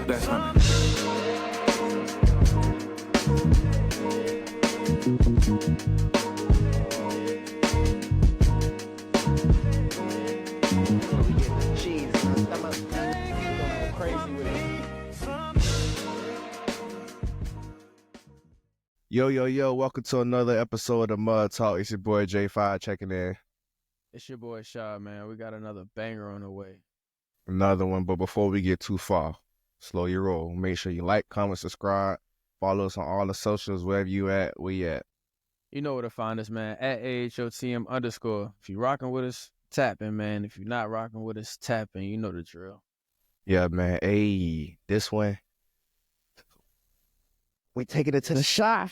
That's honey. We get the cheese in our stomach. We gonna go crazy with it. Yo, welcome to another episode of Mud Talk. It's your boy J5 checking in. It's your boy Shaw, man. We got another banger on the way. Another one, but before we get too far, slow your roll. Make sure you like, comment, subscribe, follow us on all the socials, wherever you at, we at. You know where to find us, man. At AHOTM_. If you rocking with us, tap in, man. If you're not rocking with us, tap in. You know the drill. Yeah, man. Hey, this one, we taking it to the shot.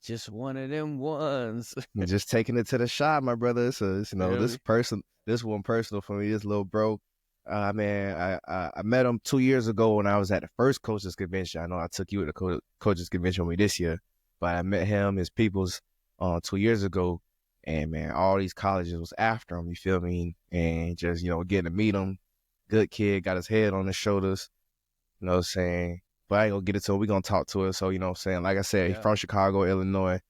Just one of them ones. We're just taking it to the shot, my brother. So, Really? this one personal for me, this little bro. Man, I met him 2 years ago when I was at the first coaches convention. I know I took you at the coaches convention with me this year, but I met him, his peoples, 2 years ago, and man, all these colleges was after him. You feel me? And just getting to meet him, good kid, got his head on his shoulders. You know what I'm saying? But I ain't gonna get into it. We gonna talk to it. So you know what I'm saying? Like I said, Yeah. He's from Chicago, Illinois.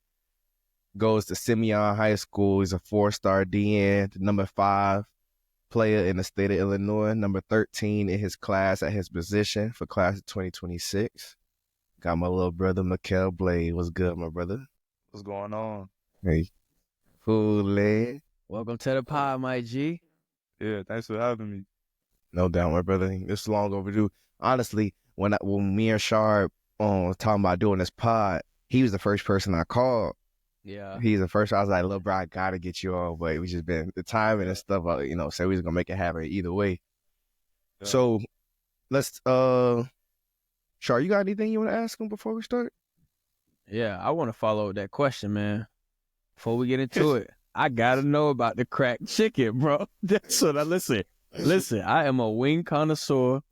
Goes to Simeon High School. He's a 4-star DN, the number 5 player in the state of Illinois, number 13 in his class at his position for class of 2026. Got my little brother, McHale Blade. What's good, my brother? What's going on? Hey. Cool, lad. Welcome to the pod, my G. Yeah, thanks for having me. No doubt, my brother. It's long overdue. Honestly, when me and Shard was talking about doing this pod, he was the first person I called. Yeah. He's the first. I was like, "Look, bro, I gotta get you on," but we just been the timing and stuff. So we was gonna make it happen either way. Yeah. So let's. Shar, you got anything you want to ask him before we start? Yeah, I want to follow that question, man. Before we get into it, I got to know about the cracked chicken, bro. That's what Listen, I am a wing connoisseur.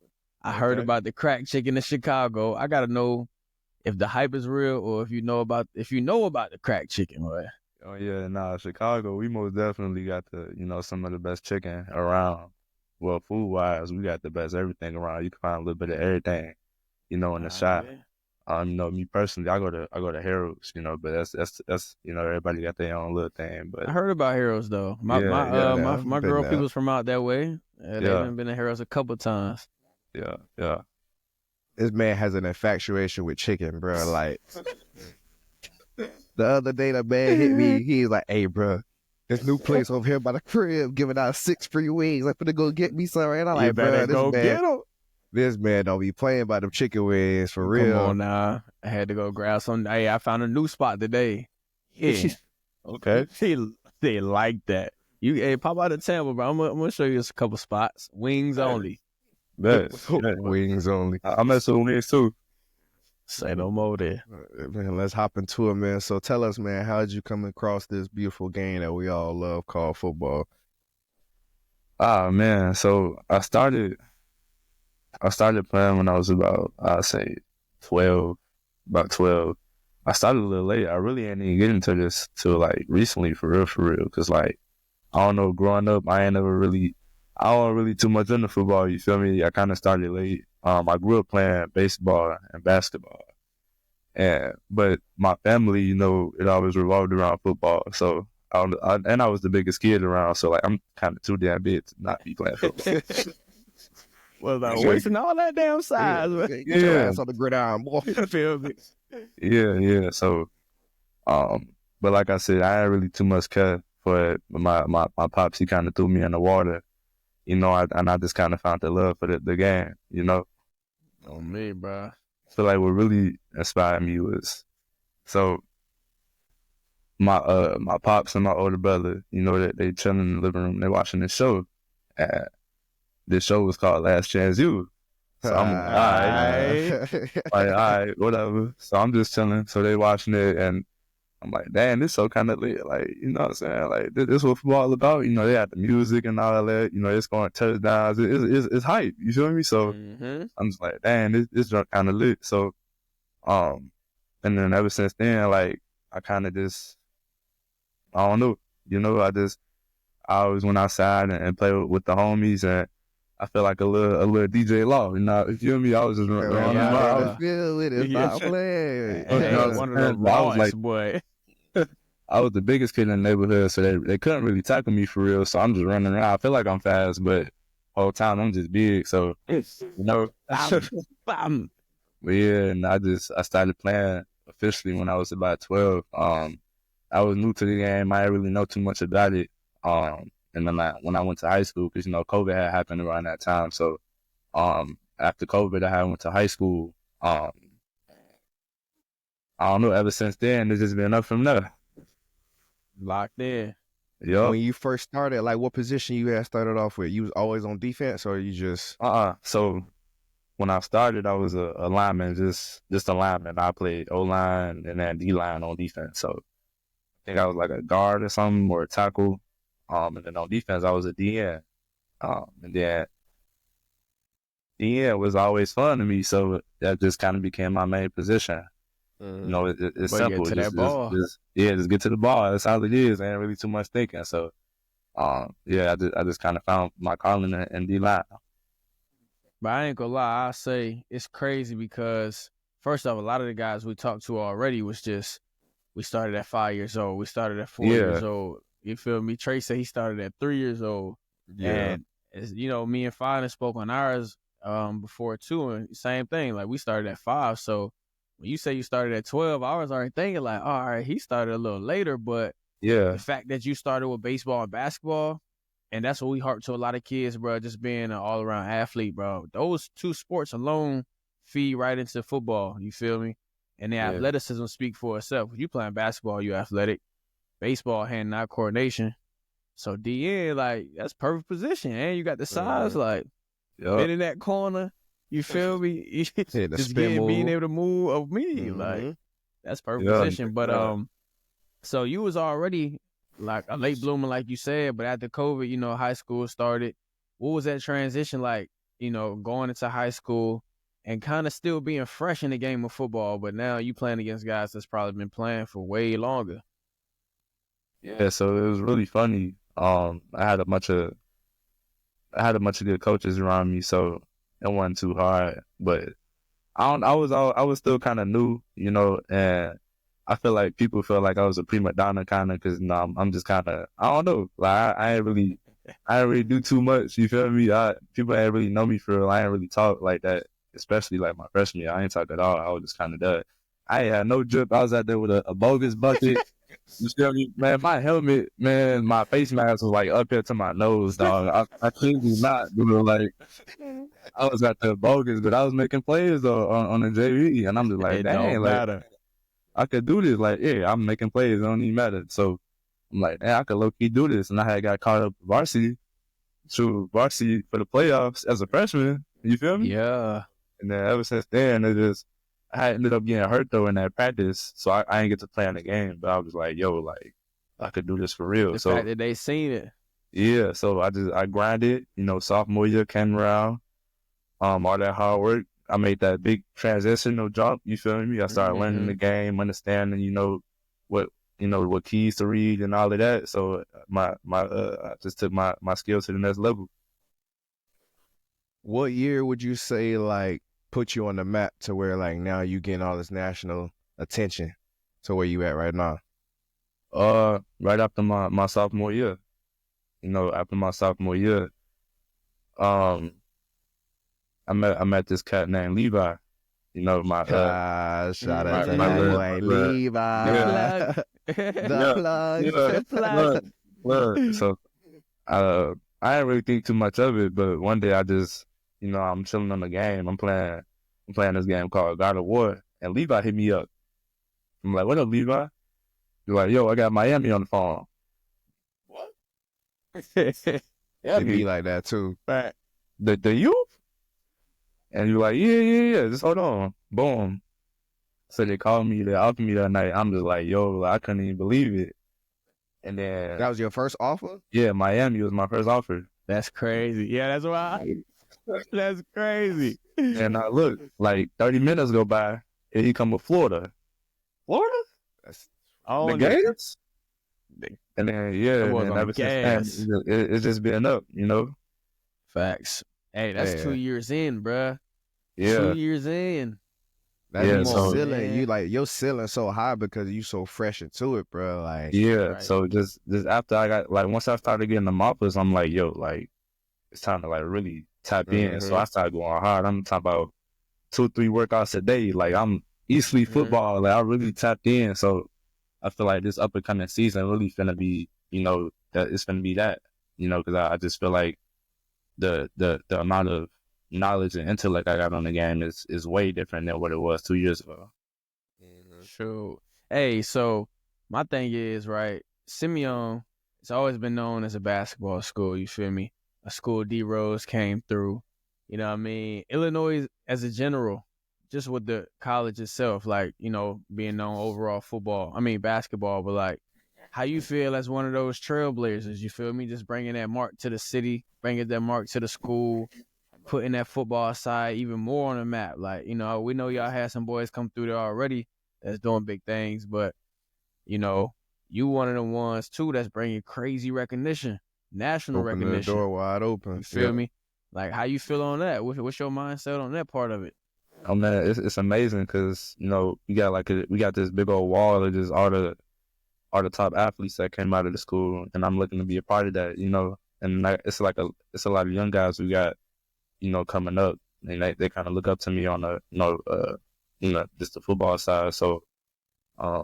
I heard Okay. about the cracked chicken in Chicago. I got to know if the hype is real or if you know about the cracked chicken, right? Oh yeah, Chicago, we most definitely got some of the best chicken around. Well, food wise, we got the best everything around. You can find a little bit of everything, in the shop. Me personally, I go to Harold's, but that's everybody got their own little thing. But I heard about Heroes though. My I've been girl there. people's from out that way. They've Yeah. been to Heroes a couple times. yeah. This man has an infatuation with chicken, bro. Like the other day, the man hit me. He's like, "Hey, bro, this new place over here by the crib giving out 6 free wings. I'm finna go get me some." And I'm You like, better "Bro, go get them. this man don't be playing by them chicken wings for real." Come on now. I had to go grab some. Hey, I found a new spot today. Yeah. Okay. They like that. Hey, pop out of Tampa, bro. I'm gonna show you a couple spots. Wings only. Bet. Yeah. Wings only. I mess with wings too. Say no more there. Man, let's hop into it, man. So tell us, man, how did you come across this beautiful game that we all love called football? Ah man, so I started playing when I was about, I'd say 12, about 12. I started a little late. I really ain't even get into this till like recently, for real. Cause like, I don't know, growing up, I wasn't really too much into football, you feel me? I kind of started late. I grew up playing baseball and basketball. But my family, it always revolved around football. So, I was the biggest kid around. So like, I'm kind of too damn big to not be playing football. Well, like wasting all that damn size, man. Get your ass on the gridiron, boy. Feel me? Yeah. So, but like I said, I ain't really too much care for it. My pops, he kind of threw me in the water, and I just kind of found the love for the game, On me, bro. So like, what really inspired me was, so my pops and my older brother, they chilling in the living room, they watching this show, and this show was called Last Chance U. So I'm like, all right, whatever. So I'm just chilling. So they watching it, and I'm like, damn, this so kind of lit. Like, you know what I'm saying? Like, this what football all about. They had the music and all that. It's going touchdowns. It's hype. You feel me? So I'm just like, damn, this kind of lit. So, and then ever since then, like, I kind of just, I don't know. I always went outside and played with the homies, and I feel like a little DJ Law. You know, you feel me? I was just running around. I feel it. It's Yeah. not playing. Hey, one of the I was rawest, like- boy. I was the biggest kid in the neighborhood, so they couldn't really tackle me for real. So I'm just running around. I feel like I'm fast, but whole time I'm just big. So you know, Bam. but yeah, and I started playing officially when I was about 12. I was new to the game. I didn't really know too much about it. And then when I went to high school, because COVID had happened around that time. So after COVID, I went to high school. I don't know. Ever since then, it's just been up from there. Locked in. Yup. When you first started, like what position you had started off with? You was always on defense, or you just? So when I started, I was a lineman, just a lineman. I played O-line and then D-line on defense. So I think I was like a guard or something, or a tackle. And then on defense, I was a DN. And then DN was always fun to me, so that just kind of became my main position. You know, it's But simple. get to that ball. Just get to the ball. That's all it is. Ain't really too much thinking. So, I just kind of found my calling in D-line. But I ain't gonna lie, I say it's crazy because first off, a lot of the guys we talked to already was just we started at 5 years old, we started at 4 years old. You feel me? Trey said he started at 3 years old. And you know, me and Fine spoke on ours before too, and same thing. Like we started at 5. So when you say you started at 12, I was already thinking like, all right, he started a little later, but the fact that you started with baseball and basketball, and that's what we harp to a lot of kids, bro, just being an all-around athlete, bro. Those two sports alone feed right into football, you feel me? And the athleticism speak for itself. If you playing basketball, you athletic. Baseball, hand-eye coordination. So DN, like, that's perfect position. And you got the size, like, been in that corner, you feel me? The just spin being move. able to move of me, like, that's perfect position. But, so you was already like a late bloomer, like you said, but after COVID, you know, high school started. What was that transition like, you know, going into high school and kind of still being fresh in the game of football, but now you playing against guys that's probably been playing for way longer? Yeah, so it was really funny. I had a bunch of good coaches around me, so it wasn't too hard. But I was still kind of new, you know, and I feel like people feel like I was a prima donna kind of, because I'm just kind of, I don't know, like I ain't really do too much. You feel me? People ain't really know me for real. I ain't really talk like that, especially like my freshman year. I ain't talk at all. I was just kind of done. I ain't had no drip. I was out there with a bogus bucket. You feel me? Man, my helmet, man, my face mask was like up here to my nose, dog. I couldn't not, you know, like I was out there bogus, but I was making plays on the JV, and I'm just like, It dang, don't like matter. I could do this. Like, yeah, I'm making plays. It don't even matter. So I'm like, man, I could low key do this. And I had got caught up varsity for the playoffs as a freshman. You feel me? Yeah. And then ever since then, I ended up getting hurt though in that practice. So I didn't get to play in the game. But I was like, yo, like I could do this for real. The So fact that they seen it. yeah, so I grinded. You know, sophomore year came around. All that hard work. I made that big transitional jump. You feel me? I started learning the game, understanding, you know, what keys to read and all of that. So I just took my skills to the next level. What year would you say like put you on the map to where like now you getting all this national attention to where you at right now? Right after my sophomore year. You know, after my sophomore year, I met this cat named Levi. You know, my Shout out to my that little- boy look, Levi. The plug. Look. So I didn't really think too much of it, but one day I just, you know, I'm chilling on the game. I'm playing this game called God of War, and Levi hit me up. I'm like, what up, Levi? He's like, yo, I got Miami on the phone. Yeah, be like that too. The youth? And you're like, yeah, just hold on. Boom. So they called me, they offered me that night. I'm just like, yo, I couldn't even believe it. And then, That was your first offer? yeah, Miami was my first offer. That's crazy. Yeah, that's why. That's crazy. And I look, like 30 minutes go by, and he come with Florida. Florida? Oh, The Gators? And then, yeah, That was and on ever gas. since then, it's just been up, you know? Facts. Hey, that's 2 years in, bruh. 2 Yeah, years in. That Yeah, means so- ceiling, you like your ceiling so high because you so fresh into it, bro. Like, yeah. Right. So just after I got like once I started getting the moppers, I'm like, yo, like it's time to like really tap in. So I started going hard. I'm talking about 2-3 workouts a day. Like I'm easily football. Like I really tapped in. So I feel like this up and coming season really finna be, that it's finna be that, because I just feel like the amount of knowledge and intellect I got on the game is way different than what it was 2 years ago. Sure. Hey, so my thing is, right, Simeon, it's always been known as a basketball school, you feel me? A school D Rose came through. You know what I mean? Illinois as a general, just with the college itself, like, being known overall basketball, but like how you feel as one of those trailblazers, you feel me? Just bringing that mark to the city, bringing that mark to the school, putting that football side even more on the map. Like, we know y'all had some boys come through there already that's doing big things, but, you one of the ones, too, that's bringing crazy recognition, national open the recognition. door wide open. You feel me? Like, how you feel on that? What's your mindset on that part of it? Oh man, it's amazing because we got this big old wall of just all the top athletes that came out of the school, and I'm looking to be a part of that, and like, it's a lot of young guys we got, coming up, and they kind of look up to me on just the football side. So, yeah,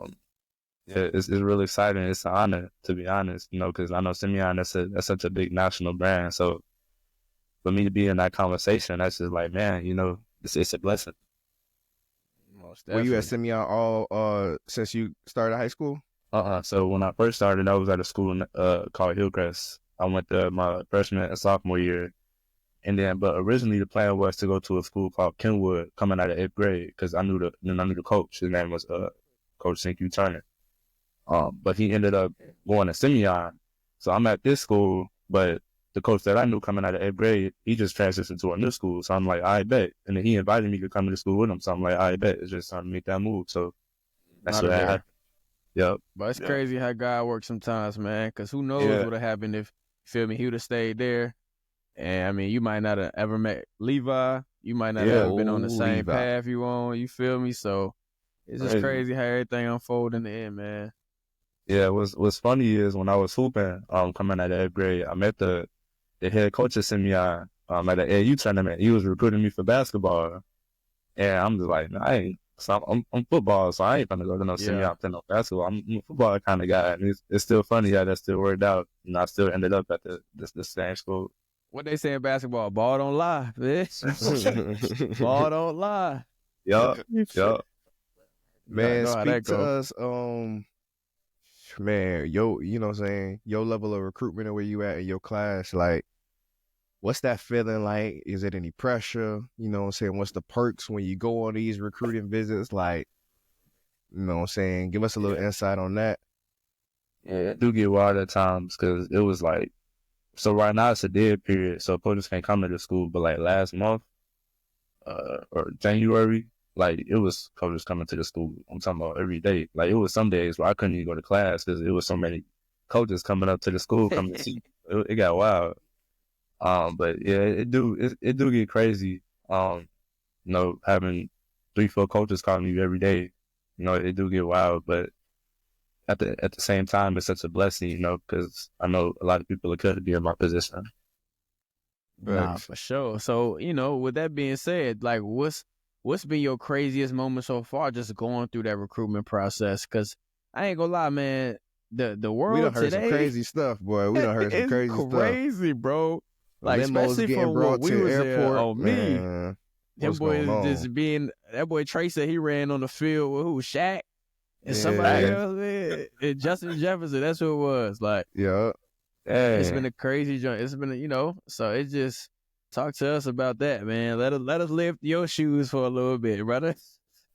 it's really exciting. It's an honor, to be honest, because I know Simeon, that's such a big national brand. So for me to be in that conversation, that's just like, man, it's a blessing. Most Were you definitely. at Simeon all since you started high school? So when I first started, I was at a school called Hillcrest. I went to my freshman and sophomore year. But originally the plan was to go to a school called Kenwood coming out of 8th grade because I knew the coach. His name was Coach C.Q. Turner. But he ended up going to Simeon. So I'm at this school, but the coach that I knew coming out of 8th grade, he just transitioned to a new school. So I'm like, I bet. And then he invited me to come to the school with him. So I'm like, I bet. It's just time to make that move. So that's what happened. Yep. But it's crazy how God works sometimes, man, because who knows what would have happened if, you feel me, he would have stayed there. And, I mean, you might not have ever met Levi. You might not have been on the same Levi. path you on. You feel me? So it's just crazy how everything unfolded in the end, man. Yeah, what's funny is when I was hooping, coming out of 8th grade, I met the head coach of Simeon at the AU tournament. He was recruiting me for basketball. And I'm just like, nah, I'm football, so I ain't gonna go to no Simeon play no basketball. I'm a football kind of guy. And it's still funny how that still worked out. I still ended up at the same school. What they say in basketball, ball don't lie, bitch. Ball don't lie. Yup. Man, know how speak that to go. us, man, you know what I'm saying, your level of recruitment and where you at in your class, like, what's that feeling like? Is it any pressure? You know what I'm saying? What's the perks when you go on these recruiting visits? Like, you know what I'm saying? Give us a little insight on that. Yeah, it do get wild at times because it was like, so right now it's a dead period, so coaches can't come to the school. But like last month, or January, like it was coaches coming to the school. I'm talking about every day. Like it was some days where I couldn't even go to class because it was so many coaches coming up to the school coming to see. It got wild. But yeah, it do get crazy. Having 3-4 coaches calling you every day, it do get wild. But at the same time, it's such a blessing, because I know a lot of people could be in my position. Nah, for sure. So, with that being said, like, what's been your craziest moment so far just going through that recruitment process? Because I ain't gonna lie, man, the world We done heard today, some crazy stuff, boy. We done heard some crazy stuff. crazy, bro. Like, Limos especially getting from brought what we to the was airport. there on me. Man, Them what's boys going on? just being, that boy Trey said he ran on the field with who? Shaq? And somebody else, man. And Justin Jefferson, that's who it was. Like, Yeah. it's been a crazy joint. It's been, so it just, talk to us about that, man. Let us lift your shoes for a little bit, brother.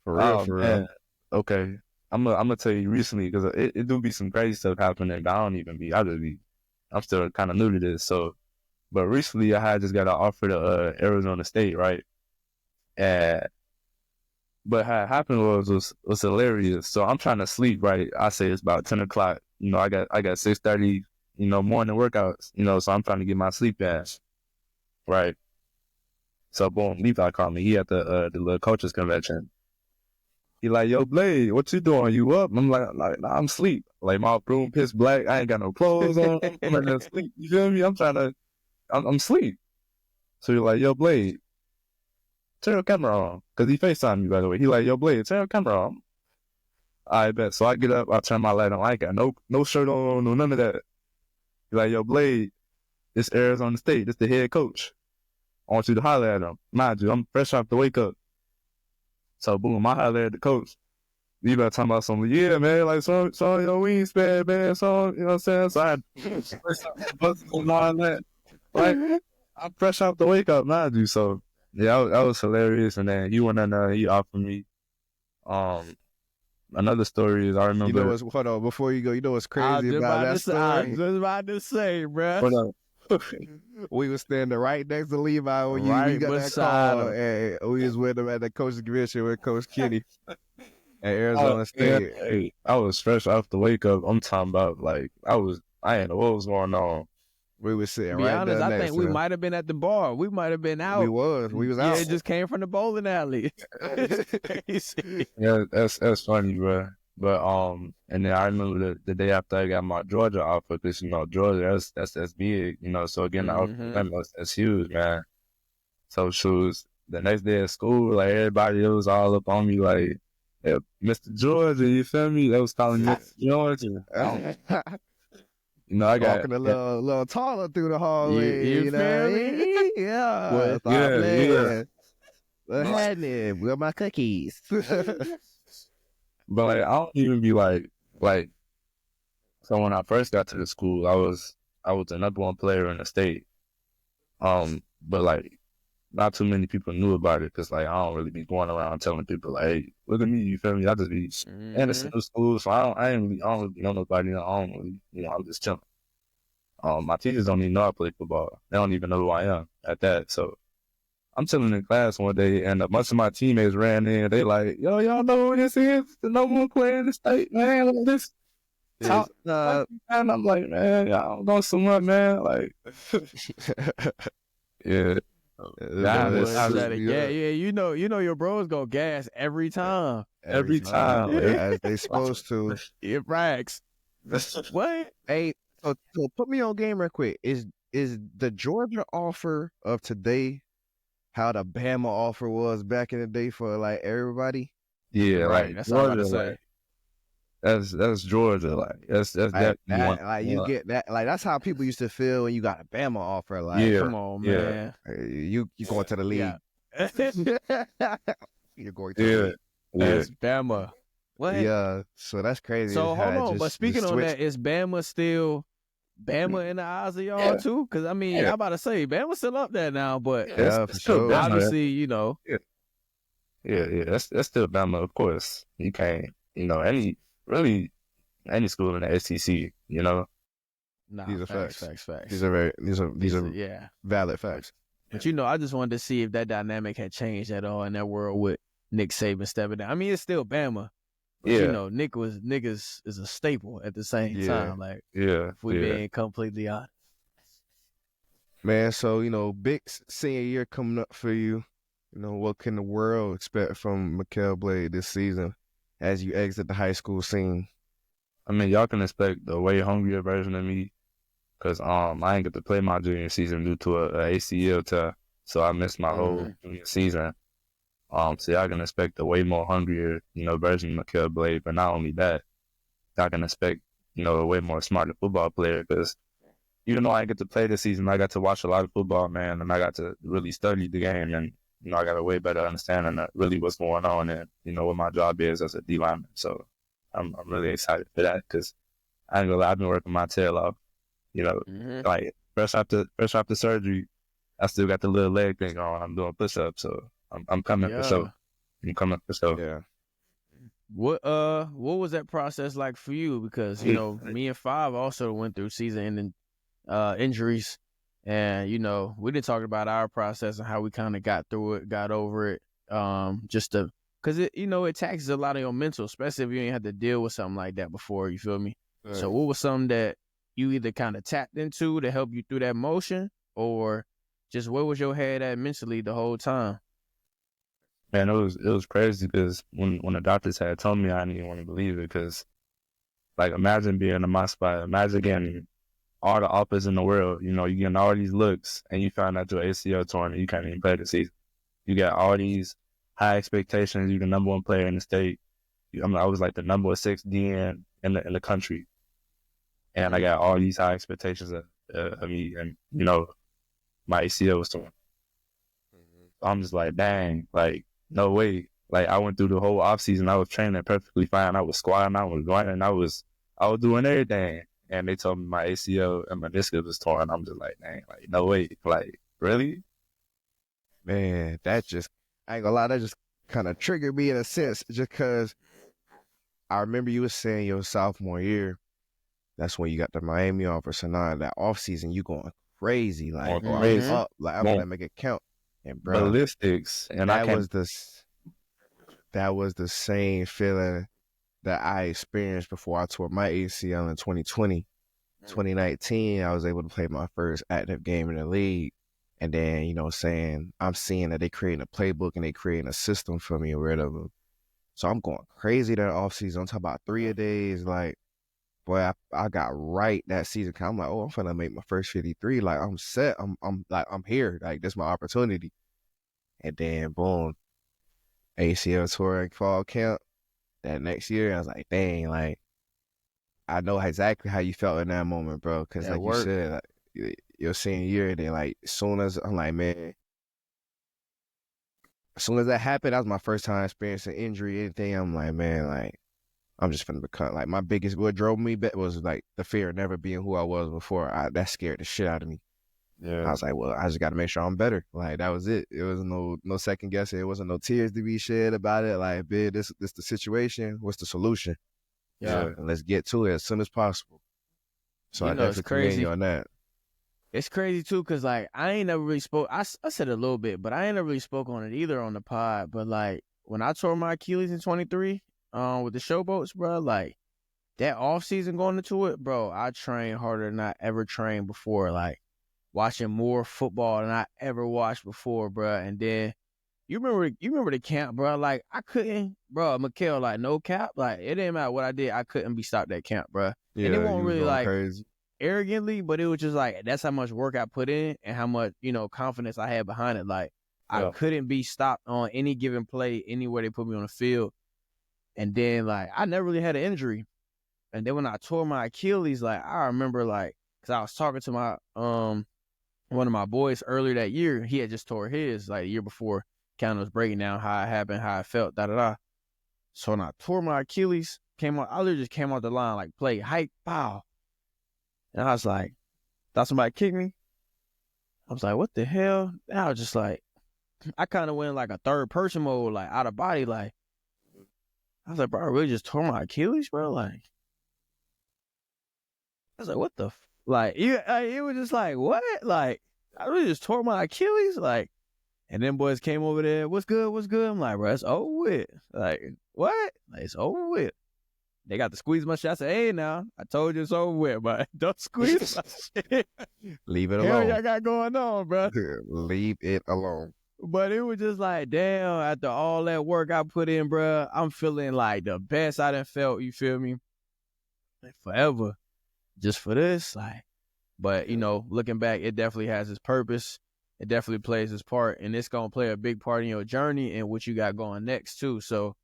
For real, for real. Okay. I'm gonna tell you recently, because it do be some crazy stuff happening that I don't even be. I'm still kind of new to this. So, but recently I had just got an offer to Arizona State, right? But how it happened was hilarious. So I'm trying to sleep, right? I say it's about 10 o'clock. I got 6:30, morning workouts. So I'm trying to get my sleep in, right? So boom, Levi called me. He at the little coaches convention. He like, yo, Blade, what you doing? You up? I'm like, nah, I'm asleep. Like my room pitch black. I ain't got no clothes on. I'm in there asleep. You feel me? I'm asleep. So he like, yo, Blade, turn your camera on. Cause he FaceTimed me, by the way. He like, yo, Blade, turn your camera on. I bet. So I get up, I turn my light on. I ain't got no shirt on, no none of that. He like, yo, Blade, this Arizona State, this the head coach. I want you to holler at him. Mind you, I'm fresh off the wake up. So boom, I holler at the coach. You know, talking about something, yeah, man, like, so your wingspan, man, so, you know what I'm saying? So I had busting on all that. Like, I'm fresh off the wake up, mind you. So, yeah, that was hilarious. And then he went in there, he offered me. Another story is I remember. You know what's, hold on, before you go, you know what's crazy about that I story? was just about to say, bro. Hold on. We was standing right next to Levi when Right you got that beside call, him. and we was with him at the coach's convention with Coach Kenny at Arizona State. Hey, I was fresh off the wake up. I'm talking about, like, I didn't know what was going on. We was sitting To be right honest, there I next think to we him. might have been at the bar. We might have been out. We was out. Yeah, it just came from the bowling alley. It's crazy. Yeah, that's funny, bro. But and then I remember the day after I got my Georgia offer, because you know Georgia, that's big, you know. So again, that's huge, man. So shoes. The next day at school, like everybody was all up on me, like, hey, Mr. Georgia, you feel me? They was calling me Georgia. You know, I got walking a little taller through the hallway. You know? feel me? Yeah. Well, Stop yeah. playing. What's happening? Where my cookies? But like, I don't even be like. So when I first got to the school, I was the number one player in the state. But like, not too many people knew about it because like I don't really be going around telling people like, hey, look at me, you feel me? I just be in the same school, so I don't really know nobody. I don't really, I'm just chilling. My teachers don't even know I play football. They don't even know who I am at that. So I'm chilling in class one day, and a bunch of my teammates ran in. They like, yo, y'all know who this is? The number one player in the state, man. Like this. Top, and I'm like, man, y'all don't know so much, man. Like, yeah. Yeah, you know your bros go gas every time. Every time. As they supposed to. It racks. What? Hey, so put me on game real quick. Is the Georgia offer of today how the Bama offer was back in the day for like everybody? Yeah, Right. like That's all I'm about to Georgia, say. like, that's Georgia, like that's Like, that. you get that, like that's how people used to feel when you got a Bama offer. Like, Yeah. Come on, Yeah. man. you going to the league? Yeah. You're going to the league. That's Bama. What? Yeah, so that's crazy. So how hold it on, just- but speaking just on switched. that, is Bama still Bama in the eyes of y'all Yeah. too? Because I mean, Yeah. I'm about to say Bama's still up there now, but Yeah, for sure. Bama. obviously, Yeah, that's still Bama, of course. You can't, any school in the SEC, nah, These are facts. facts. These are Yeah. valid facts. But I just wanted to see if that dynamic had changed at all in that world with Nick Saban stepping down. I mean, it's still Bama. But Yeah. Nick is a staple at the same Yeah. time. Like, Yeah, if we being completely honest. Man, so big senior year coming up for you. What can the world expect from McHale Blade this season as you exit the high school scene? I mean, y'all can expect a way hungrier version of me, cause I ain't get to play my junior season due to a ACL tear, so I missed my whole junior season. So y'all can expect a way more hungrier, version of McHale Blade. But not only that, y'all can expect, a way more smarter football player, cause even though I didn't get to play this season, I got to watch a lot of football, man, and I got to really study the game, and I got a way better understanding of really what's going on and what my job is as a D-lineman. So I'm really excited for that because I ain't gonna lie, I've been working my tail off. Like fresh after surgery, I still got the little leg thing on. I'm doing push-ups, so I'm coming for sure. I'm coming for sure. Yeah. What was that process like for you? Because me and Five also went through season-ending injuries, and we didn't talk about our process and how we kind of got through it, got over it. Because it taxes a lot of your mental, especially if you ain't had to deal with something like that before. You feel me? Right. So what was something that you either kind of tapped into to help you through that motion, or just where was your head at mentally the whole time? Man, it was crazy because when the doctors had told me, I didn't even want to believe it because, like, imagine being in my spot. Imagine getting all the offers in the world. You know, you getting all these looks, and you find out your ACL torn, and you can't even play the season. You got all these high expectations. You're the number one player in the state. I was like the number 6 DN in the country, and I got all these high expectations of me, and you know, my ACL was torn. I'm just like, dang, like, no way. Like, I went through the whole offseason. I was training perfectly fine. I was squatting, I was running, I was doing everything. And they told me my ACL and my meniscus was torn. I'm just like, dang, like, no way. Like, really? Man, that just, I ain't gonna lie, that just kind of triggered me in a sense, just because I remember you were saying your sophomore year, that's when you got the Miami offer. So now that offseason, you going crazy, like, Going crazy. Up, like, I'm gonna make it count. And bro, ballistics. And that was the same feeling that I experienced before I tore my ACL in 2020. 2019, I was able to play my first active game in the league. And then, you know, I'm seeing that they creating a playbook and they creating a system for me or whatever. So I'm going crazy that offseason. I'm talking about 3-a-days. Like, boy, I got right that season. I'm like, oh, I'm finna make my first 53. Like, I'm set. I'm here. Like, this is my opportunity. And then, boom, ACL touring fall camp. That next year, I was like, dang, like, I know exactly how you felt in that moment, bro. Because, like you said, like, your senior year, then, like, as soon as, I'm like, man, as soon as that happened, that was my first time experiencing injury, anything. I'm like, man, like, I'm just finna become, like, what drove me back was, like, the fear of never being who I was before. That scared the shit out of me. Yeah. I was like, well, I just got to make sure I'm better. Like, that was it. It was no second guessing. It wasn't no tears to be shed about it. Like, bitch, this the situation. What's the solution? Yeah. And let's get to it as soon as possible. So You I know, it's definitely commend crazy. you on that. It's crazy too, cause like I ain't never really spoke. I said a little bit, but I ain't never really spoke on it either on the pod. But like when I tore my Achilles in 23, with the showboats, bro, like that off season going into it, bro, I trained harder than I ever trained before. Like watching more football than I ever watched before, bro. And then you remember the camp, bro. Like I couldn't, bro, McHale, like no cap, like it didn't matter what I did, I couldn't be stopped at camp, bro. Yeah, And it you won't was really going like crazy. arrogantly, but it was just like that's how much work I put in and how much, you know, confidence I had behind it. Like I couldn't be stopped on any given play anywhere they put me on the field. And then like I never really had an injury. And then when I tore my Achilles, like I remember like because I was talking to my one of my boys earlier that year. He had just tore his like the year before. Kind of was breaking down how it happened, how I felt, da. So when I tore my Achilles, I literally just came off the line like play hike, pow. And I was like, thought somebody kicked me. I was like, what the hell? And I was just like, I kind of went in like a third person mode, like out of body. Like, I was like, bro, I really just tore my Achilles, bro. Like, I was like, what the, like, it was just like, what? Like, I really just tore my Achilles? Like, and then boys came over there, what's good? I'm like, bro, it's over with. Like, what? Like, it's over with. They got to squeeze my shit. I said, hey, now, I told you it's over with, but don't squeeze my shit. Leave it Hell, alone. y'all got going on, bro. Leave it alone. But it was just like, damn, after all that work I put in, bro, I'm feeling like the best I done felt, you feel me? Like forever. Just for this, like. But, you know, looking back, it definitely has its purpose. It definitely plays its part, and it's going to play a big part in your journey and what you got going next, too. So,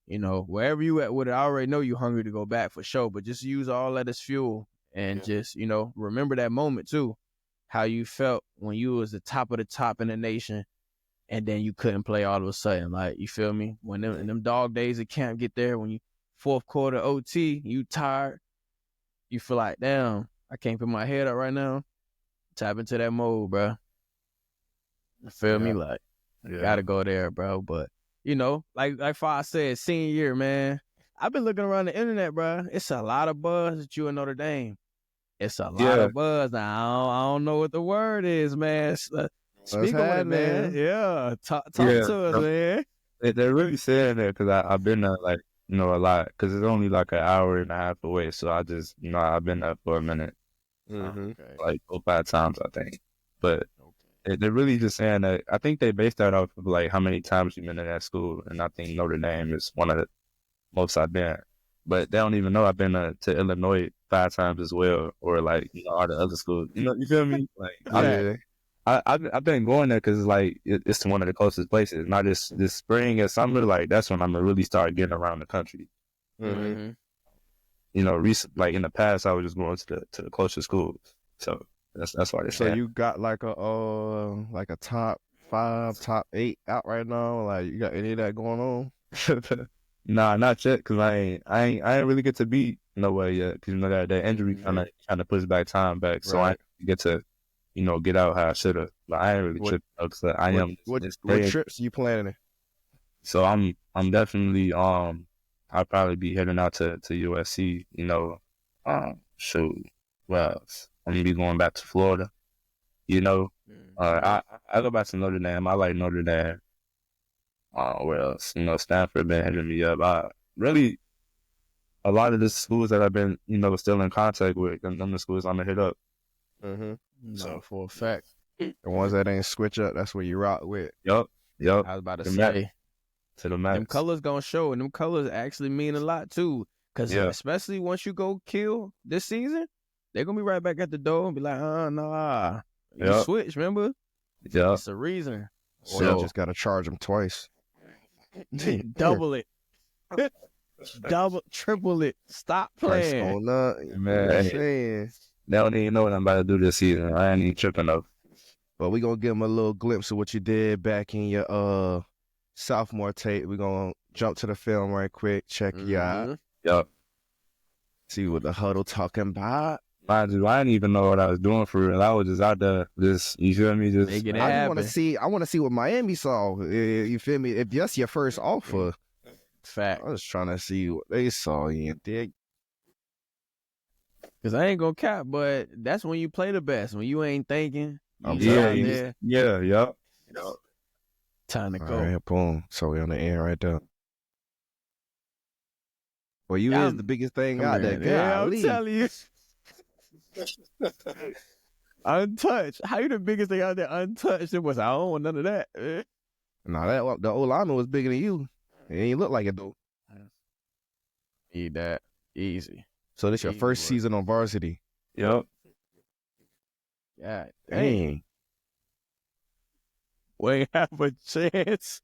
you know, wherever you at with it, I already know you hungry to go back for sure, but just use all that as fuel and just, you know, remember that moment, too, how you felt when you was the top of the top in the nation and then you couldn't play all of a sudden. Like, you feel me? When them dog days at camp get there, when you fourth quarter OT, you tired, you feel like, damn, I can't put my head up right now. Tap into that mode, bro. You feel me? Like, gotta go there, bro. But, you know, like Fox said, senior year, man. I've been looking around the internet, bro. It's a lot of buzz that you in Notre Dame. It's a lot of buzz. Now, I don't know what the word is, man. Speak on it, man. Yeah. Talk to us, man. They're really saying that because I've been there, like, you know, a lot. Because it's only like an hour and a half away. So I just, you know, I've been there for a minute. Mm-hmm. Like 4 or 5 times, I think. But they're really just saying that. I think they based that off of like how many times you've been in that school, and I think Notre Dame is one of the most I've been. But they don't even know I've been to Illinois 5 times as well, or like all the other schools. You feel me? Like I've been going there because like it's one of the closest places. Not just this spring and summer. Like that's when I'm gonna really start getting around the country. Mm-hmm. Like in the past, I was just going to the closest schools. So that's why they So say. you got like a top 5, top 8 out right now? Like you got any of that going on? Nah, not yet. Cause I ain't really get to be nowhere yet. Cause that injury kind of pushed back time back. So I Right. didn't get to get out how I should have. But I ain't really tripping because I am. What it's crazy. trips you planning? So I'm definitely I'll probably be heading out to USC. Shoot, well, I'm gonna be going back to Florida. I go back to Notre Dame. I like Notre Dame. Where else? Stanford been hitting me up. Really, a lot of the schools that I've been, still in contact with, them the schools I'm gonna hit up. Mm-hmm. So for a fact. The ones that ain't switch up, that's where you rock with. Yup. I was about to The say, to the max. them colors gonna show, and them colors actually mean a lot too. Cause especially once you go kill this season, they're gonna be right back at the door and be like, nah, you switch, remember? Yeah. That's the reason. So you just gotta charge them twice. Double it. Double, triple it. Stop Price playing. going up. Man, Saying. they don't even know what I'm about to do this season. I ain't even tripping though. But we gonna give them a little glimpse of what you did back in your sophomore tape. We gonna jump to the film right quick, check you out, Yup. see what the huddle talking about. Mind you, I didn't even know what I was doing for real. I was just out there, you feel me? Just Make it I happen. want to see what Miami saw. You feel me? If that's your first offer, Fact. I was trying to see what they saw. You dig? Cause I ain't gonna cap, but that's when you play the best. When you ain't thinking. You yup. Time to All go. right, boom. So we on the end right there. Well, you Yeah, is the biggest thing Come out here. there. Yeah, I'm Golly. telling you. Untouched. How you the biggest thing out there untouched? It was, I don't want none of that. Nah, the old lineman was bigger than you. It ain't look like it though. Need that. Easy. So this your Easy first work. season on varsity. Yup. Yeah. Dang. We ain't have a chance.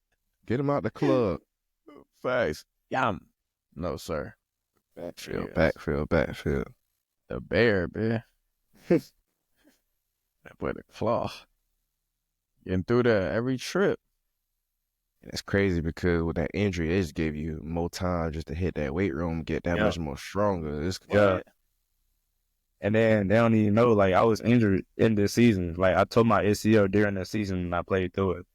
Get him out the club. Facts. Yum. No, sir. Backfield, Yes. backfield. The bear, man. That boy the claw. Getting through there every trip. It's crazy because with that injury, it just gave you more time just to hit that weight room, get that much more stronger. It's Yeah. And then they don't even know, like, I was injured in this season. Like, I tore my ACL during the season and I played through it.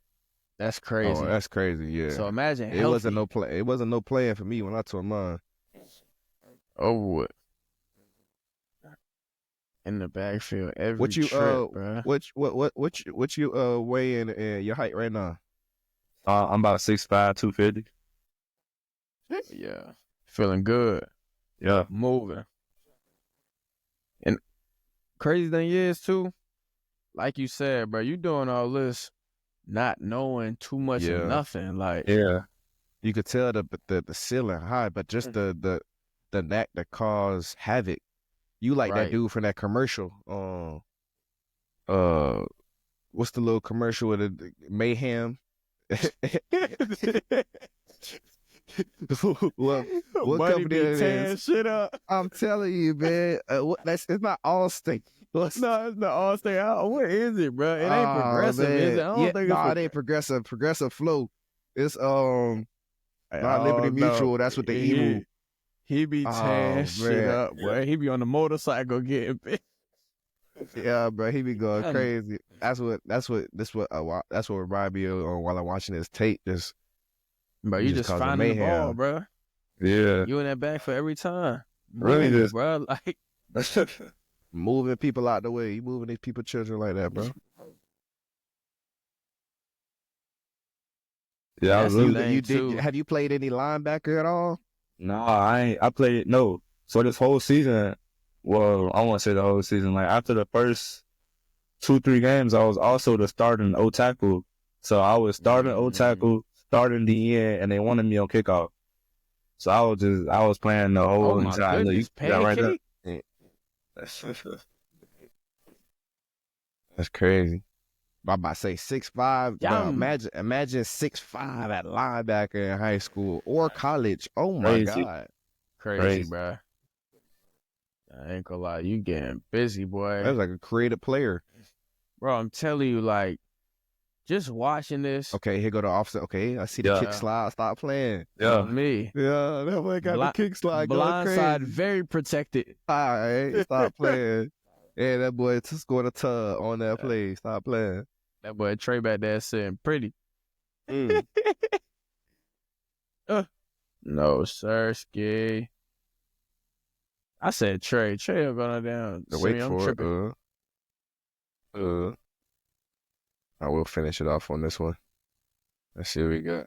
That's crazy. Oh, that's crazy. Yeah. So imagine it wasn't no play. It wasn't no playing for me when I tore mine. Over it. In the backfield every What you trip, bro. what you weigh in your height right now? I'm about 6'5", 250. Yeah. Feeling good. Yeah. Moving. And crazy thing is, too, like you said, bro, you doing all this not knowing too much of nothing. Like, Yeah. You could tell the ceiling high, but just the knack that cause havoc. You like that dude from that commercial. What's the little commercial with the mayhem? what Buddy company be it tearing is? shit up. I'm telling you, man. It's not Allstate. No, it's not Allstate out. What is it, bro? It ain't Progressive, is it? I don't think it ain't Progressive. Progressive Flow. It's not Liberty Mutual. That's what the evil. He be tearing shit man. up, boy. He be on the motorcycle getting big. Yeah, bro, he be going crazy. That's what remind me of while I'm watching this tape. Bro, you just causing finding the mayhem. ball, bro. Yeah. You in that back for every time. Really Move, just- bro. Like, Moving people out the way. You moving these people children like that, bro. Yeah, I That's was the really. thing. Have you played any linebacker at all? Nah, I ain't. I played no. So this whole season, well, I won't say the whole season. Like after the first 2-3 games, I was also the starting O tackle. So I was starting O tackle, starting the end, and they wanted me on kickoff. So I was playing the whole Oh my entire. goodness, Right pancake. That's crazy. I'm about to say 6'5", bro. Yum. Imagine 6'5" at linebacker in high school or college. Oh my Crazy. God. Crazy, bro. I ain't gonna lie, you getting busy, boy. That was like a creative player. Bro, I'm telling you, like, just watching this. Okay, here go the offset. Okay, I see the Yeah. kick slide. Stop playing. Me. Yeah, that boy got the kick slide going Blind crazy. side, very protected. All right, stop playing. Yeah, that boy scored a tug on that play. Stop playing. That boy Trey back there sitting pretty. Mm. No, sir, ski. I said Trey. Trey will go down. Wait I'm for tripping. it. I will finish it off on this one. Let's see what we got.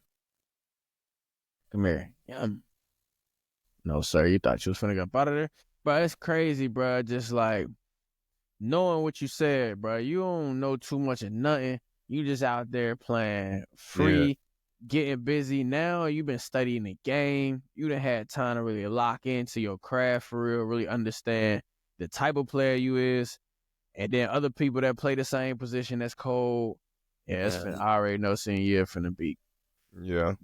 Come here. Yum. No, sir. You thought you was finna get up out of there? Bro, it's crazy, bro. Just like knowing what you said, bro. You don't know too much of nothing. You just out there playing free, getting busy. Now you've been studying the game. You done had time to really lock into your craft for real, really understand the type of player you is. And then other people that play the same position that's cold. Yeah, it's been, I already know senior year finna be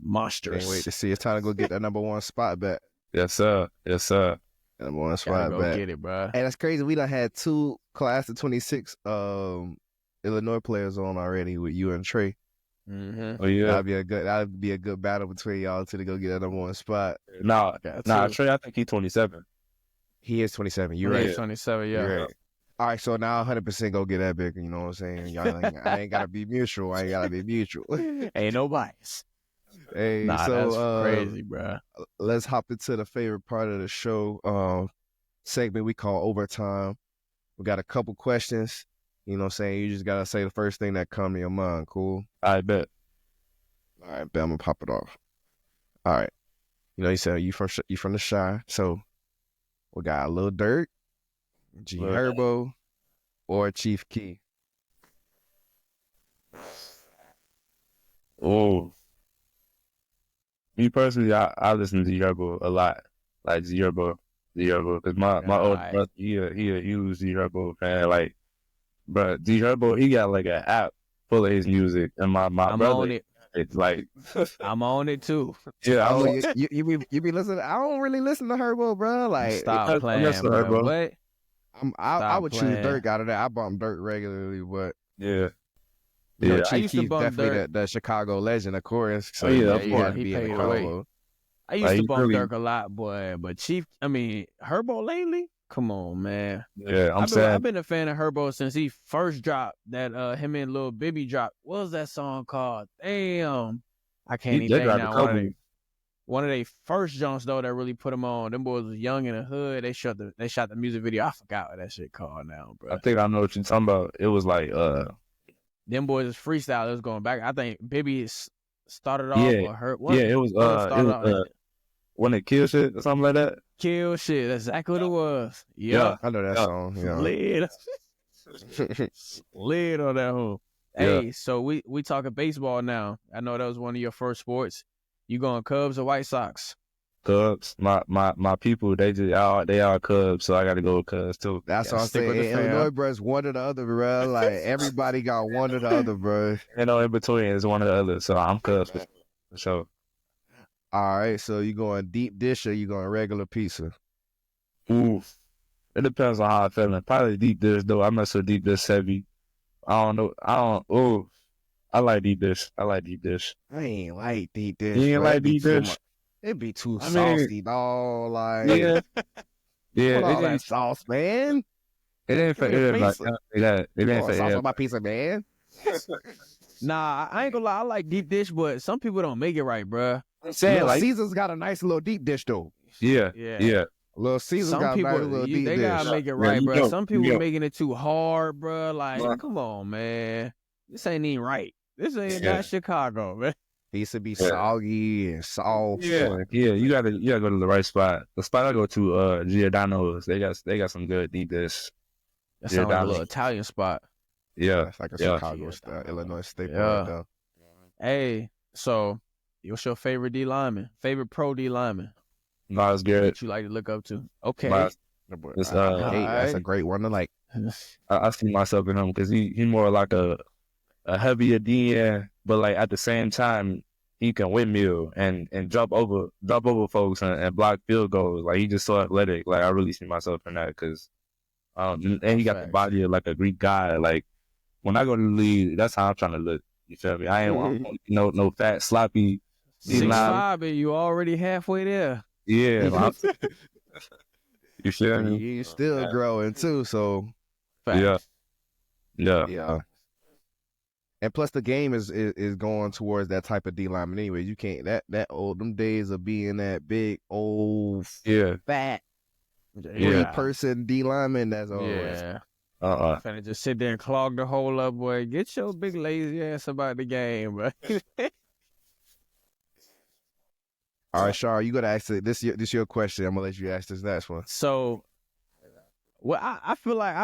monstrous. Can't wait to see. It's time to go get that number one spot back. Yes, sir. Yes, sir. Number one Gotta spot go back. get it, bro. Hey, that's crazy. We done had 2 class of 26 Illinois players on already with you and Trey. Mm-hmm. Oh yeah. That'd be a good battle between y'all two to go get that number one spot. Nah, Trey, I think he's 27. He is 27. You're He's right. 27, yeah. You're right. All right, so now 100% go get that big. You know what I'm saying? Y'all I ain't gotta be mutual. I ain't gotta be mutual. Ain't no bias. Hey, Nah, so that's crazy, bro. let's hop into the favorite part of the show. Segment we call overtime. We got a couple questions. You know what I'm saying? You just gotta say the first thing that come to your mind. Cool. I bet. All right, bet I'm gonna pop it off. All right. You know, you said you from the Shy, so we got Lil Derrick, G Herbo, or Chief Key. Oh, me personally, I listen to Herbo a lot, like Herbo, because my old brother, he a huge Herbo fan. Like, bro, Herbo, he got like an app full of his music, and my I'm brother, on it. it's like, I'm on it too. yeah, Oh, you be listening? I don't really listen to Herbo, bro. Like, Stop playing, bro. What? I would choose playing. Dirk out of that. I bump Dirk regularly, but yeah. you know, Yeah, I Chief used to Keef's bump definitely Dirk. the Chicago legend, of course. So Oh, yeah, he of had course. to He be in the paid away. combo. I used Like, to he bump really- Dirk a lot, boy. But Herbo lately? Come on, man. Yeah, I've saying, been a fan of Herbo since he first dropped that him and Lil Bibby dropped. What was that song called? Damn. I can't he even think dropped a now. couple. One of their first Jones though that really put them on. Them boys was young in the hood. They shot the music video. I forgot what that shit called now, bro. I think I know what you're talking about. It was like, Them boys was freestyle. It was going back. I think Bibby started off Yeah. or hurt. What? yeah, it was, when it kill shit or something like that. Kill shit. That's exactly what it was. Yeah. I know that Yeah. song. Yeah. Lid. Lid on that hole. Yeah. Hey, so we talking baseball now. I know that was one of your first sports. You going Cubs or White Sox? Cubs, my people, they are Cubs, so I got to go with Cubs too. That's Yeah, what I'm stick with saying. the fam. Illinois, bruh's one or the other, bro. Like, everybody got one or the other, bro. You know, in between is one or the other, so I'm Cubs for sure. All right, so you going deep dish or you going regular pizza? Ooh, it depends on how I'm feeling. Probably deep dish though. I'm not so deep dish heavy. I don't know. Ooh, I like deep dish. I ain't like deep dish. You ain't bro. like It'd be deep too dish? much- It'd be too I mean- saucy, dog. Like, Yeah, yeah. put all It that ain't. sauce, man. It ain't for Give me a everybody. pizza. It You ain't want for sauce on everybody. my pizza, man. Nah, I ain't gonna lie. I like deep dish, but some people don't make it right, bruh. I'm saying Little like, Caesar's got a nice little deep dish, though. yeah. Little Caesar's Some got a nice people, little they deep dish. gotta make it Yeah, right, you bruh. know, Some you people know. making it too hard, bruh. Like, Yeah. come on, man. This ain't even right. This ain't Yeah. not Chicago, man. Pizza be Yeah. soggy and soft. Yeah, you gotta go to the right spot. The spot I go to, Giordano's. They got some good deep dish. That sounds like a Giordano's. little Italian spot. Yeah. That's like a Yeah. Chicago style, Illinois staple Yeah. right there. Hey, so what's your favorite D-lineman? Favorite pro D-lineman Miles Garrett. that you like to look up to? Okay. Miles, That boy, It's, that's a great one to like. I see myself in him because he more like a heavier DN, but like at the same time he can windmill and jump over folks and block field goals. Like he just so athletic. Like I really see myself in that because and he got the Facts. body of like a Greek guy. Like when I go to the league, that's how I'm trying to look. You feel me? I ain't no fat sloppy. 6'5", and you already halfway there. Yeah, like, you feel me? He's still growing too, so Facts. Yeah. yeah. And plus, the game is going towards that type of D lineman anyway. You can't that old them days of being that big old Yeah. fat Yeah. person D lineman. That's always Yeah. Uh-uh. Finna just sit there and clog the hole up, boy. Get your big lazy ass about the game, bro. All right, Shar, you gotta ask it. This your question. I'm gonna let you ask this next one. So, well, I feel like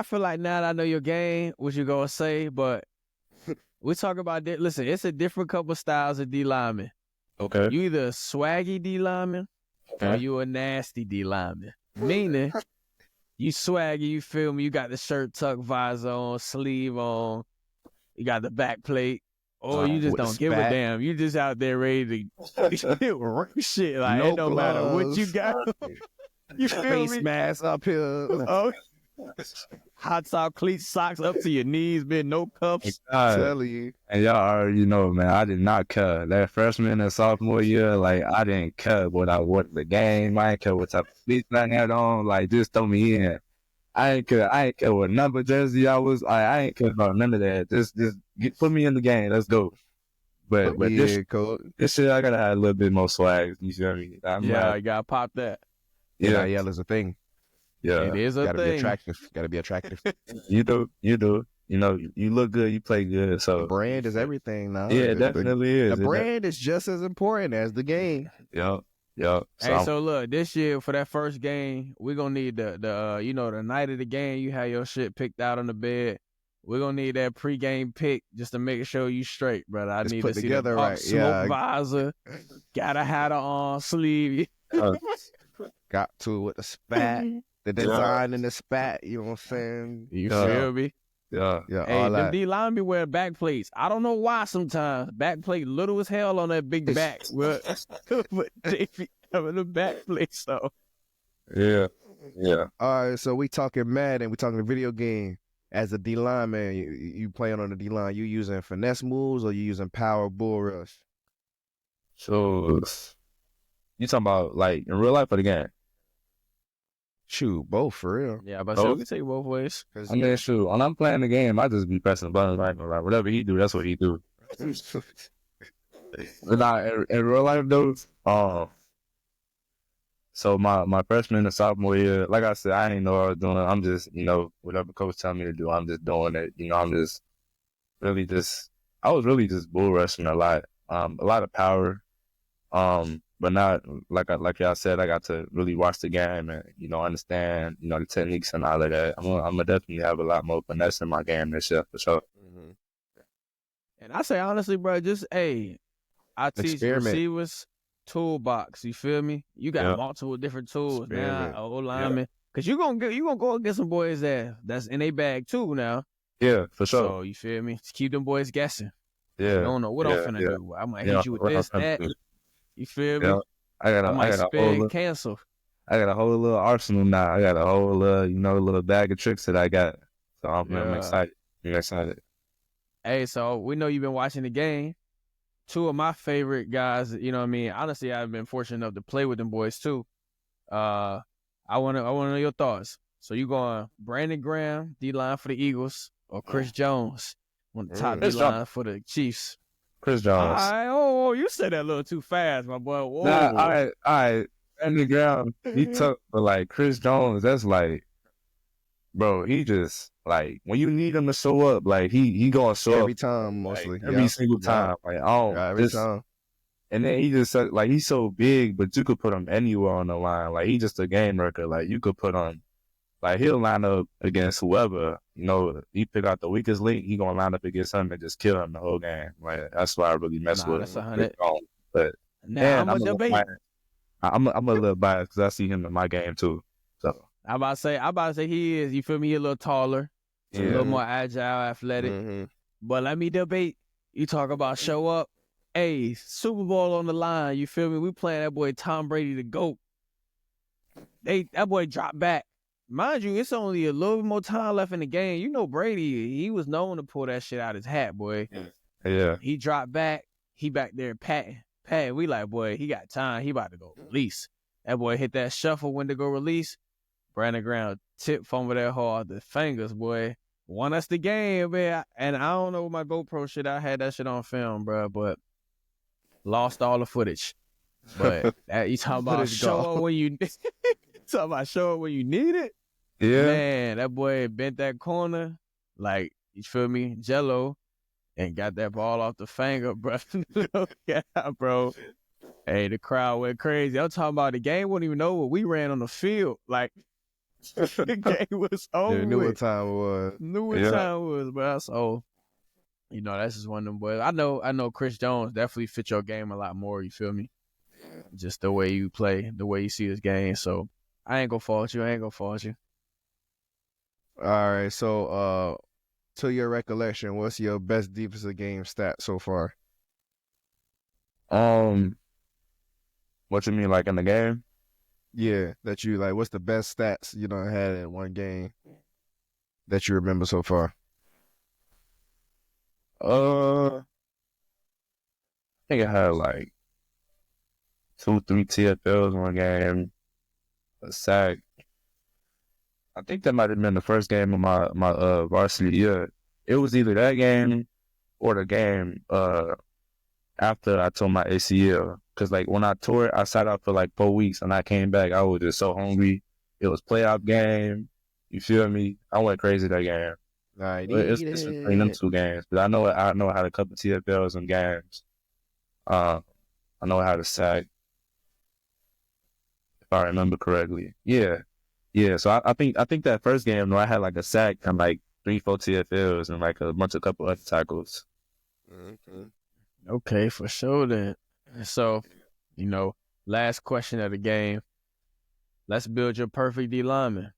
now that I know your game, what you gonna say, but we talk about that. Listen, it's a different couple styles of D lineman. Okay. You either a swaggy D lineman or you a nasty D lineman. Meaning, you swaggy, you feel me? You got the shirt tucked, visor on, sleeve on, you got the back plate. Or you just with the don't give a spat. damn. You just out there ready to work shit. Like, it don't matter what you got. You feel Face me? mask up here. Oh, hot top cleats, socks up to your knees, man. No cuffs. Tell you. And y'all already know, man, I did not cut. That freshman and sophomore year, like, I didn't cut what I wanted the game. I didn't care what type of fleece I had on. Like, just throw me in. I ain't care what number jersey I was. I ain't care about none of that. Just put me in the game. Let's go. But yeah, coach. this shit, I gotta have a little bit more swag. You feel me? Yeah, you gotta pop that. Yeah. NIL is a thing. Yeah. It is a Gotta be thing. attractive. Gotta be attractive. You do. You know, you look good, you play good. So The brand is everything now. yeah, it definitely is. The brand is just as important as the game. Yup. Hey, so look, this year for that first game, we're gonna need the the night of the game, you have your shit picked out on the bed. We're gonna need that pregame pick just to make sure you straight, brother. I It's need put to see together the right, smoke yeah. visor, gotta have the on sleeve. Got to with the spat, the design in the spat. You know what I'm saying? You Yeah. feel me? yeah. Yeah, Hey, all them that. D-line be wearing back plates. I don't know why sometimes. Back plate little as hell on that big back. But they be having the back plates, though. Yeah. All right, so we talking Madden, we talking video game. As a D lineman, you playing on the D line, you using finesse moves or you using power bull rush? So you talking about like in real life or the game? Shoot, both for real. Yeah, but so we can take both ways. I mean, shoot, when I'm playing the game, I just be pressing buttons, right? Like whatever he do, that's what he do. But nah, in real life though, so my freshman and sophomore year, like I said, I didn't know what I was doing. I'm just, whatever coach tell me to do, I'm just doing it. I'm just really I was really just bull rushing a lot of power. But not like y'all said, I got to really watch the game and, understand, the techniques and all of that. I'm gonna definitely have a lot more finesse in my game this year for sure. Mm-hmm. And I say honestly, bro, just I teach Experiment. receivers toolbox. You feel me? You got multiple different tools Experiment. now, old lineman. Cause you gonna go against some boys that's in a bag too now. Yeah, for sure. So you feel me? Just keep them boys guessing. Yeah, You don't know what I'm finna do. I might hit you with this, that. You feel me? Yeah. I might got a spin, whole cancel. I got a whole little arsenal now. I got a whole little bag of tricks that I got. So I'm excited. I'm excited. Hey, so we know you've been watching the game. Two of my favorite guys, you know what I mean? Honestly, I've been fortunate enough to play with them boys too. I wanna know your thoughts. So you going Brandon Graham, D-line for the Eagles, or Chris Jones, one of the top Chris D-line for the Chiefs? Chris Jones. You said that a little too fast, my boy. Whoa. Nah, all right. Andy Graham, he took, but like Chris Jones, that's like, bro, he just like when you need him to show up, like he gonna show Every up time, mostly. every single time. Like Every time. And then he just like he's so big, but you could put him anywhere on the line. Like he's just a game wrecker. Like you could put him Like, he'll line up against whoever, you know, he pick out the weakest link, he gonna line up against him and just kill him the whole game. Like, that's why I really mess Nah, with that's him. 100. But Now, and I'm a debate. I'm a little biased because I see him in my game too. So I about to say he is. You feel me? He a little taller, a little more agile, athletic. Mm-hmm. But let me debate. You talk about show up. Hey, Super Bowl on the line. You feel me? We playing that boy Tom Brady the GOAT. That boy dropped back. Mind you, it's only a little bit more time left in the game. You know Brady, he was known to pull that shit out his hat, boy. yeah, He dropped back. He back there patting. We like, boy, he got time. He about to go release. That boy hit that shuffle when to go release. Brandon Graham tip fumble that hard. The fingers, boy. Won us the game, man. And I don't know my GoPro shit. I had that shit on film, bro, but lost all the footage. But you talking about show up when you talking about show up when you need it? yeah. Man, that boy bent that corner like, you feel me, Jello, and got that ball off the finger, bro. Yeah, bro. Hey, the crowd went crazy. I'm talking about the game wouldn't even know what we ran on the field. Like, the game was over. Yeah, knew what time it was. Knew what time it was, bro. So, you know, that's just one of them boys. I know Chris Jones definitely fit your game a lot more, you feel me? Just the way you play, the way you see this game. So, I ain't gonna fault you. All right, so to your recollection, what's your best defensive game stat so far? What you mean, like in the game? Yeah, that you like. What's the best stats you done had in one game that you remember so far? I think I had like 2-3 TFLs one game, a sack. I think that might have been the first game of my varsity year. It was either that game or the game after I tore my ACL. Cause like when I tore it, I sat out for like 4 weeks and I came back. I was just so hungry. It was playoff game. You feel me? I went crazy that game. All right, It's between them two games. But I know how to cut the TFLs in games. I know how to sack, if I remember correctly. Yeah. So I think that first game, though, I had like a sack and like 3-4 TFLs and like a couple other tackles. Okay, for sure then. So, you know, last question of the game. Let's build your perfect D-lineman.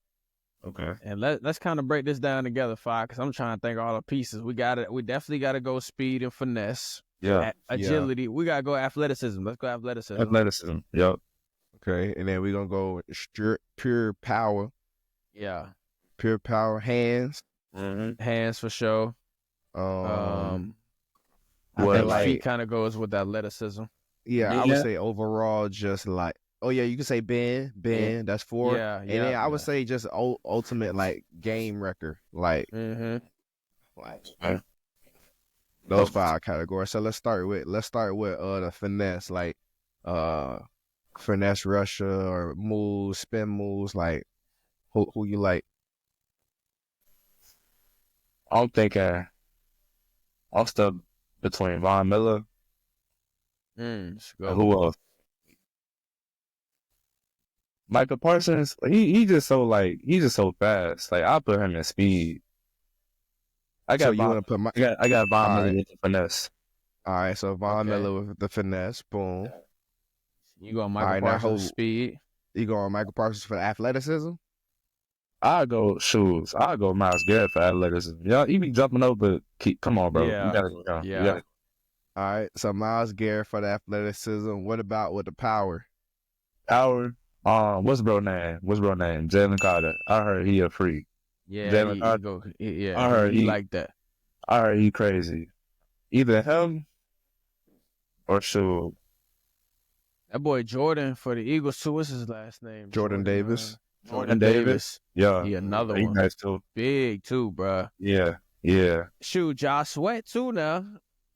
Okay. And let's kind of break this down together, Fi, because I'm trying to think of all the pieces. We definitely gotta go speed and finesse. Yeah. Agility. We gotta go athleticism. Let's go athleticism. Athleticism. Yep. Okay, and then we're gonna go pure power. Yeah. Pure power, hands. Mm-hmm. Hands for sure. I What, think like- feet kind of goes with athleticism. Yeah, I would say overall, just like, oh yeah, you can say bend, that's 4. Yeah, and then I would say just ultimate like game record, like those 5 categories. So let's start with the finesse, like finesse rusher or moves, spin moves, like who you like? I'm thinking I'm stuck between Von Miller. Who else? Michael Parsons. He's just so fast. Like, I put him in speed. I got Von Miller with the finesse. All right, so Von Miller with the finesse, boom. You going Michael Parsons speed? You going Michael Parsons for athleticism? I'll go Myles Garrett for athleticism. Yeah, he be jumping over. Come on, bro. Yeah. You gotta go. Yeah. All right, so Myles Garrett for the athleticism. What about with the power? Power. What's bro name? Jalen Carter. I heard he a freak. Yeah, Jalen yeah. I heard he like that. I heard he crazy. Either him or shoot. That boy Jordan for the Eagles too. What's his last name? Jordan Davis. Jordan Davis. Yeah. He another he one. nice too. Big too, bro. Yeah. Shoot, Josh Sweat too now.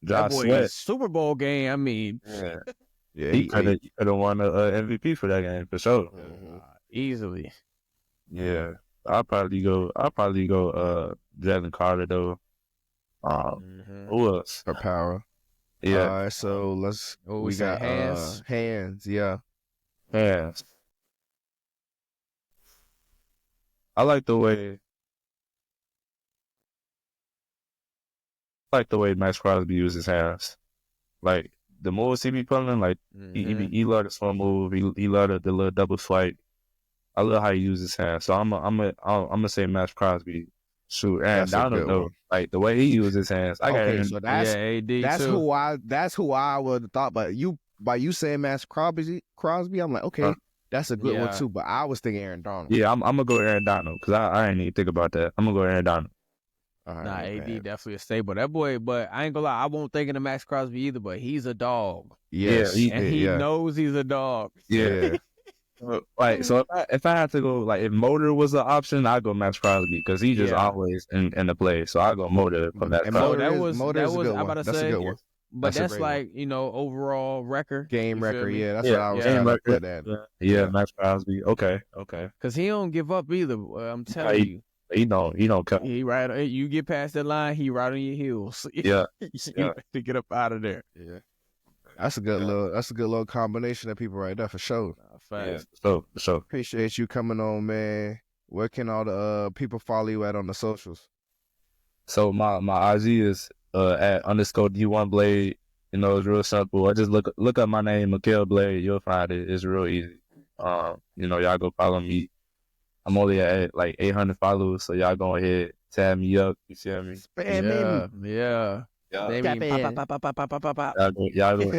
Josh that boy Sweat. Super Bowl game. I mean, Yeah, he could have won the MVP for that game for sure. Easily. Yeah, I'll probably go. Jalen Carter though. Who else for power? Yeah. All right, so we got hands. Hands, yeah. Hands. I like the way Max Crosby uses his hands. Like the moves he be pulling, like he love the slow move. He love the little double swipe. I love how he uses his hands. So I'm gonna say Max Crosby. Shoot, and That's a Donald good though, one. like the way he uses his hands. I got Okay, Aaron. so Yeah, AD too. that's who I would have thought. But by you saying Max Crosby, I'm like, okay, that's a good one Yeah. too. But I was thinking Aaron Donald. Yeah, I'm gonna go Aaron Donald because I ain't even think about that. I'm gonna go Aaron Donald. All right, Nah, my AD bad. definitely a staple. That boy, but I ain't gonna lie, I won't think of Max Crosby either, but he's a dog. Yes, Yeah, And he yeah. knows he's a dog. Yeah. Like so, if I had to go, like if Motor was an option, I'd go Max Crosby because he just Yeah. always in the play. So I go Motor for Max And Crosby. Motor is a good I'm about one. to That's say, a good one. but That's a that's great one. like, overall record. Game you feel record. me? Yeah, that's what I was Yeah. trying to record. put that. Yeah, Yeah. Max Crosby. Okay. Cause he don't give up either. I'm telling you. He don't cut. He right. You get past that line, he right on your heels. Yeah. You to get up out of there. Yeah, that's a good little combination of people right there for sure. Facts. So Appreciate you coming on, man. Where can all the people follow you at on the socials? So my IG is at _ D1 Blade. You know, it's real simple. I just look up my name, McHale Blade. You'll find it. It's real easy. Y'all go follow me. I'm only at like 800 followers, so y'all go ahead, tag me up. You feel me? Spam Yeah. They Tap mean in. pop. Y'all go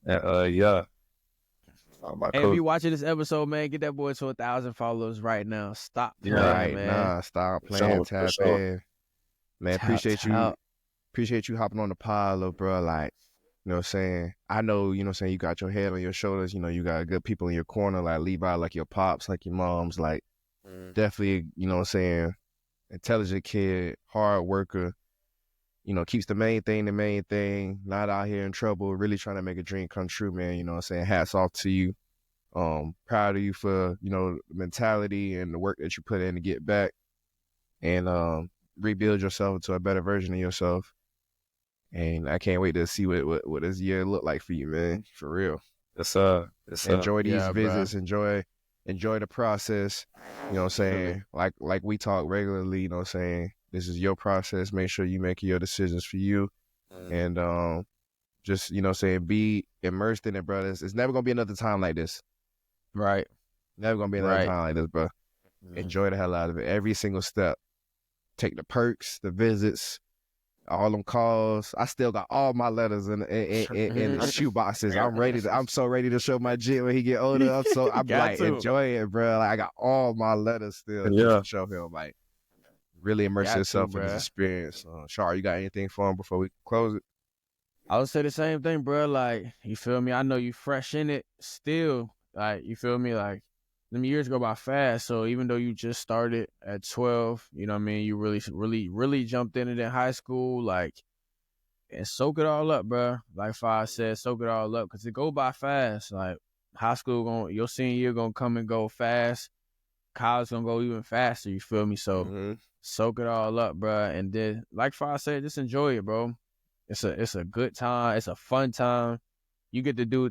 and yeah. My Hey, if coach. you watching this episode, man, get that boy to 1,000 followers right now. Stop Yeah. playing, Right, man. nah, stop playing, For tap sure. in. Man, Tap, appreciate you hopping on the pod, little bro. Like, you know what I'm saying? I know, you know what I'm saying, you got your head on your shoulders, you got good people in your corner, like Levi, like your pops, like your moms, like definitely, you know what I'm saying, intelligent kid, hard worker, keeps the main thing, not out here in trouble, really trying to make a dream come true, man. You know what I'm saying? Hats off to you. Proud of you for, the mentality and the work that you put in to get back and rebuild yourself into a better version of yourself. And I can't wait to see what this year look like for you, man. For real. Enjoy these visits. Enjoy the process. You know what I'm saying? Like we talk regularly, you know what I'm saying? This is your process. Make sure you make your decisions for you. And just, you know what I'm saying, be immersed in it, brothers. It's never gonna be another time like this. Right. Never gonna be another time like this, bro. Enjoy the hell out of it. Every single step. Take the perks, the visits, all them calls. I still got all my letters in the shoe boxes. I'm so ready to show my jit when he get older. I'm like, enjoy it, bro. Like, I got all my letters still just to show him. Like, really immerse yourself in this experience. Shar, you got anything for him before we close it? I would say the same thing, bro. Like, you feel me? I know you fresh in it still. Like, you feel me? Like, them years go by fast. So even though you just started at 12, you know what I mean? You really jumped in it in high school, like, and soak it all up, bro. Like Five said, soak it all up because it go by fast. Like, high school, your senior year going to come and go fast. College going to go even faster, you feel me? So soak it all up, bro. And then, like Five said, just enjoy it, bro. It's a good time. It's a fun time. You get to do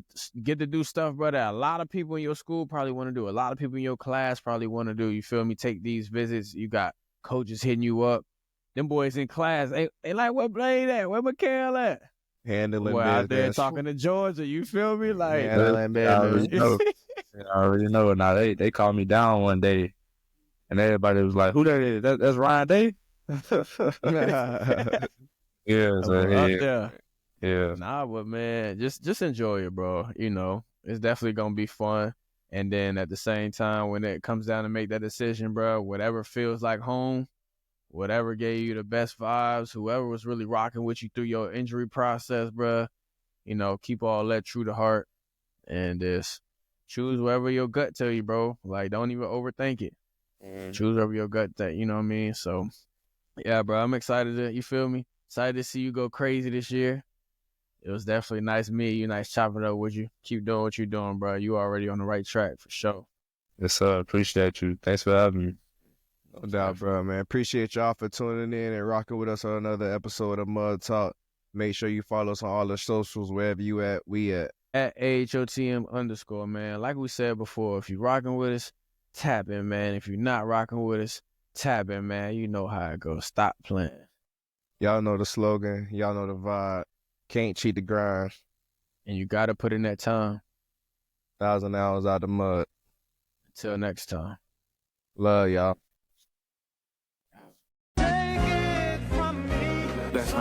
stuff, bro, that a lot of people in your school probably want to do. A lot of people in your class probably want to do. You feel me? Take these visits. You got coaches hitting you up. Them boys in class, they like, where Blade at? Where McHale at? Handling business. Out there business. talking to Georgia. You feel me? Like, handling business. I already know. Now they called me down one day, and everybody was like, "Who that is? That's Ryan Day." Yeah, so yeah. Nah, but man, just enjoy it, bro. It's definitely gonna be fun. And then at the same time, when it comes down to make that decision, bro, whatever feels like home, whatever gave you the best vibes, whoever was really rocking with you through your injury process, bro, keep all that true to heart and just choose whatever your gut tell you, bro. Like, don't even overthink it. Choose whatever your gut that, you know what I mean? So, yeah, bro, I'm excited you feel me? Excited to see you go crazy this year. It was definitely nice meeting you, nice chopping it up with you. Keep doing what you're doing, bro. You already on the right track for sure. Yes, sir. Appreciate you. Thanks for having me. No doubt, bro, man. Appreciate y'all for tuning in and rocking with us on another episode of Mud Talk. Make sure you follow us on all the socials, wherever you at, we at. At AHOTM_, man. Like we said before, if you rocking with us, tap in, man. If you're not rocking with us, tap in, man. You know how it goes. Stop playing. Y'all know the slogan. Y'all know the vibe. Can't cheat the grind. And you got to put in that time. 1,000 hours out the mud. Until next time. Love y'all. That's